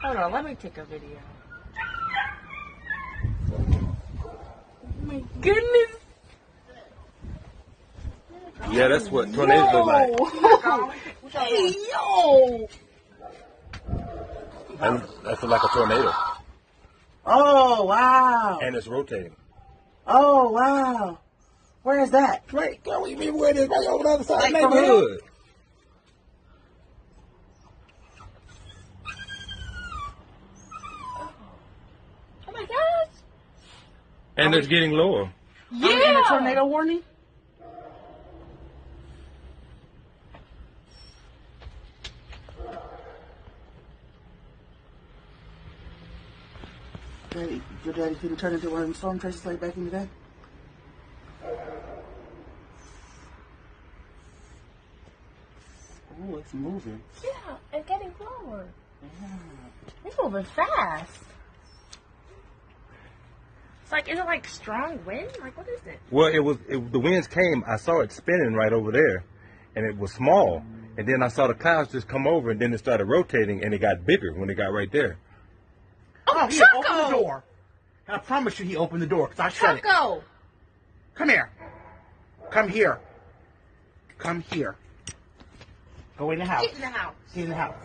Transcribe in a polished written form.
Hold on, let me take a video. Oh my goodness. Yeah, that's what tornadoes look like. Hey, yo. That's like a tornado. Oh, wow. And it's rotating. Oh, wow. Where is that? Right, girl, you mean where it is? Right over the other side of the Like for real? neighborhood. Oh my gosh. And it's getting lower. Yeah. Are we in a tornado warning? Daddy, your daddy couldn't turn into one of them storm chasers like back in the day? Oh, it's moving. Yeah, it's getting lower. It's moving fast. It's like, is it like strong wind? Like, what is it? Well, the winds came. I saw it spinning right over there, and it was small. And then I saw the clouds just come over, and then it started rotating, and it got bigger when it got right there. Oh, he Choco! opened the door. And I promise you he opened the door because I shut it. Choco! Come here. Come here. Come here. Go in the house. Get in the house. Get in the house.